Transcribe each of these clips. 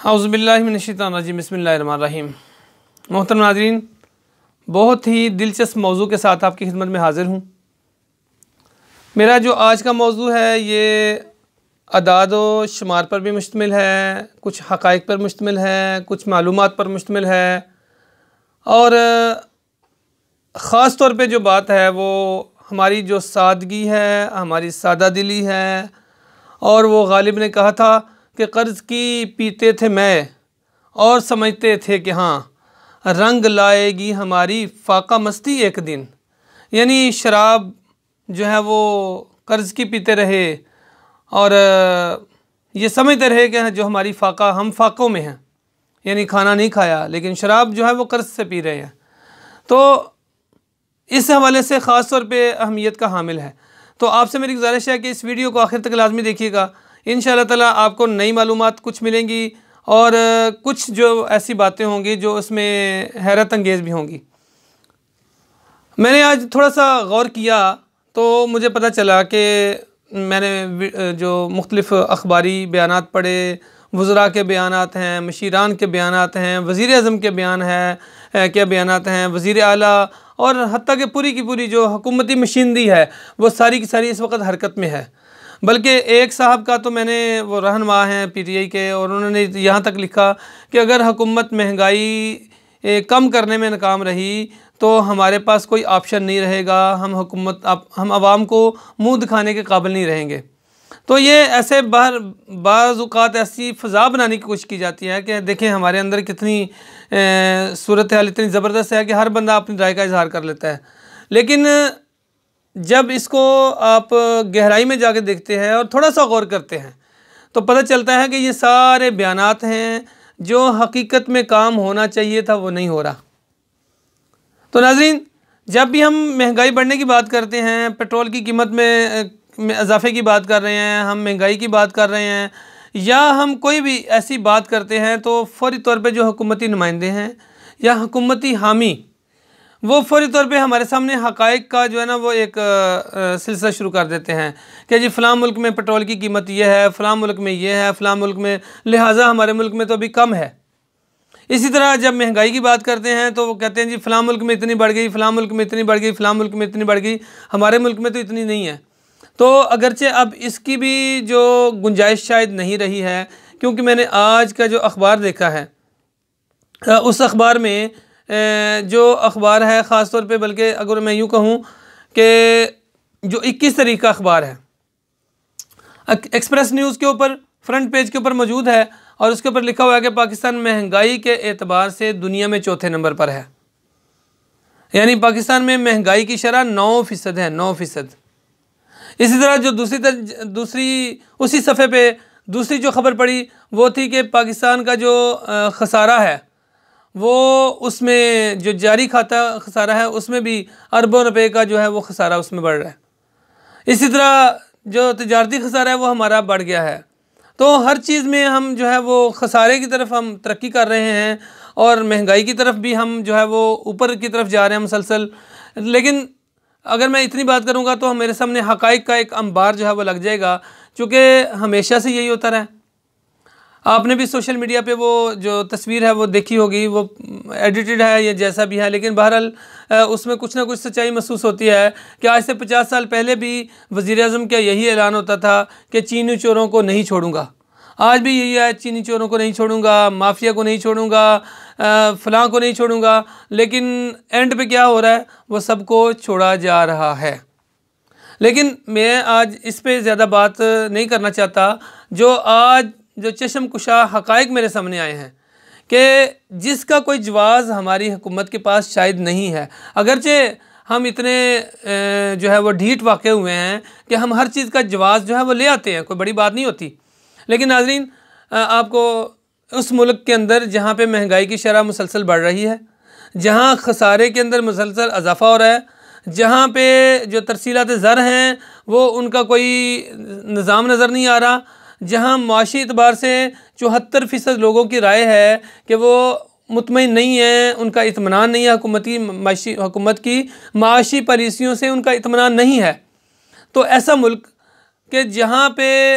अऊज़ु बिल्लाहि मिनश्शैतानिर्रजीम बिस्मिल्लाहिर्रहमानिर्रहीम। मोहतरम नाज़रीन, बहुत ही दिलचस्प मौजू के साथ आपकी खिदमत में हाज़िर हूँ। मेरा जो आज का मौजू है ये अदाद व शुमार पर भी मुश्तमिल है, कुछ हक़ाइक़ पर मुश्तमिल है, कुछ मालूमात पर मुश्तमिल है, और ख़ास तौर पे जो बात है वो हमारी जो सादगी है, हमारी सादा दिली है। और वो गालिब ने कहा था कि कर्ज़ की पीते थे मैं और समझते थे कि हाँ रंग लाएगी हमारी फ़ाक़ा मस्ती एक दिन। यानी शराब जो है वो कर्ज़ की पीते रहे और ये समझते रहे कि जो हमारी फ़ाक़ा, हम फ़ाक़ों में हैं, यानी खाना नहीं खाया लेकिन शराब जो है वो कर्ज़ से पी रहे हैं। तो इस हवाले से ख़ास तौर पे अहमियत का हामिल है। तो आपसे मेरी गुजारिश है कि इस वीडियो को आखिर तक लाजमी देखिएगा। इंशाअल्लाह ताला आपको नई मालूमात कुछ मिलेंगी और कुछ जो ऐसी बातें होंगी जो उसमें हैरत अंगेज़ भी होंगी। मैंने आज थोड़ा सा गौर किया तो मुझे पता चला कि मैंने जो मुख्तलिफ़ अखबारी बयानात पढ़े, वज़रा के बयानात हैं, मशीरान के बयानात हैं, वज़ीर आज़म के बयान है क्या बयानात हैं, वज़ीर आला, और हत्ता कि पूरी की पूरी जो हुकूमती मशीनरी है वो सारी की सारी इस वक्त हरकत में है। बल्कि एक साहब का तो मैंने, वो रहनुमा हैं पीटीआई के, और उन्होंने यहाँ तक लिखा कि अगर हुकूमत महंगाई कम करने में नाकाम रही तो हमारे पास कोई ऑप्शन नहीं रहेगा, हम आवाम को मुँह दिखाने के काबिल नहीं रहेंगे। तो ये ऐसे बाज़ औक़ात ऐसी फ़ज़ा बनाने की कोशिश की जाती है कि देखें हमारे अंदर कितनी सूरत हाल इतनी ज़बरदस्त है कि हर बंदा अपनी राय का इज़हार कर लेता है। लेकिन जब इसको आप गहराई में जाके देखते हैं और थोड़ा सा गौर करते हैं तो पता चलता है कि ये सारे बयानात हैं जो हकीकत में काम होना चाहिए था वो नहीं हो रहा। तो नाज़रीन, जब भी हम महंगाई बढ़ने की बात करते हैं, पेट्रोल की कीमत में इजाफे की बात कर रहे हैं, हम महंगाई की बात कर रहे हैं, या हम कोई भी ऐसी बात करते हैं तो फ़ौरी तौर पे जो हुकूमती नुमाइंदे हैं या हुकूमती हामी वो फ़ौरी तौर पे हमारे सामने हक़ाइक़ का जो है ना वो एक सिलसिला शुरू कर देते हैं कि जी फ़लाँ मुल्क में पेट्रोल की कीमत ये है, फ़लाँ मुल्क में ये है, फ़लाँ मुल्क में, लिहाजा हमारे मुल्क में तो अभी कम है। इसी तरह जब महंगाई की बात करते हैं तो वो कहते हैं जी फ़लाँ मुल्क में इतनी बढ़ गई, फ़लाँ मुल्क में इतनी बढ़ गई, फ़लाँ मुल्क में इतनी बढ़ गई, हमारे मुल्क में तो इतनी नहीं है। तो अगरचे अब इसकी भी जो गुंजाइश शायद नहीं रही है, क्योंकि मैंने आज का जो अखबार देखा है उस अखबार में जो अखबार है ख़ास तौर पे, बल्कि अगर मैं यूँ कहूँ कि जो 21 तारीख का अखबार है, एक्सप्रेस न्यूज़ के ऊपर फ्रंट पेज के ऊपर मौजूद है और उसके ऊपर लिखा हुआ है कि पाकिस्तान महंगाई के एतबार से दुनिया में चौथे नंबर पर है। यानी पाकिस्तान में महंगाई की शरह 9% है, 9%। इसी तरह जो दूसरी उसी सफ़े पे दूसरी जो ख़बर पड़ी वो थी कि पाकिस्तान का जो खसारा है वो, उसमें जो जारी खाता खसारा है उसमें भी अरबों रुपए का जो है वो खसारा उसमें बढ़ रहा है। इसी तरह जो तिजारती खसारा है वो हमारा बढ़ गया है। तो हर चीज़ में हम जो है वो खसारे की तरफ हम तरक्की कर रहे हैं और महंगाई की तरफ भी हम जो है वो ऊपर की तरफ जा रहे हैं मुसलसल। लेकिन अगर मैं इतनी बात करूंगा तो मेरे सामने हक़ाइक़ का एक अंबार जो है वो लग जाएगा, चूँकि हमेशा से यही होता रहा है। आपने भी सोशल मीडिया पे वो जो तस्वीर है वो देखी होगी, वो एडिटेड है या जैसा भी है, लेकिन बहरहाल उसमें कुछ ना कुछ सच्चाई महसूस होती है कि आज से 50 साल पहले भी वज़ीर आज़म का यही ऐलान होता था कि चीनी चोरों को नहीं छोड़ूंगा। आज भी यही है, चीनी चोरों को नहीं छोड़ूंगा, माफिया को नहीं छोड़ूंगा, फ़लाँ को नहीं छोड़ूंगा। लेकिन एंड पे क्या हो रहा है, वो सबको छोड़ा जा रहा है। लेकिन मैं आज इस पे ज़्यादा बात नहीं करना चाहता। जो आज जो चश्म कुशा हक़ाइक़ मेरे सामने आए हैं कि जिसका कोई जवाज़ हमारी हुकूमत के पास शायद नहीं है, अगरचे हम इतने जो है वो ढीठ वाक़े हुए हैं कि हम हर चीज़ का जवाज़ जो है वो ले आते हैं, कोई बड़ी बात नहीं होती। लेकिन नाज़रीन, आपको उस मुल्क के अंदर जहाँ पे महंगाई की शरह मुसलसल बढ़ रही है, जहाँ खसारे के अंदर मुसलसल इजाफ़ा हो रहा है, जहाँ पे जो तरसीलात ज़र हैं वो उनका कोई निज़ाम नज़र नहीं आ रहा, जहाँ माशी एतबार से 74% लोगों की राय है कि वो मुतमईन नहीं है, उनका इत्मीनान नहीं है, हुकूमत की माशी पॉलिसियों से उनका इत्मीनान नहीं है। तो ऐसा मुल्क कि जहाँ पे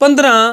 15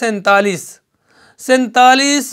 47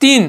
3۔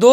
2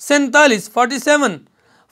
47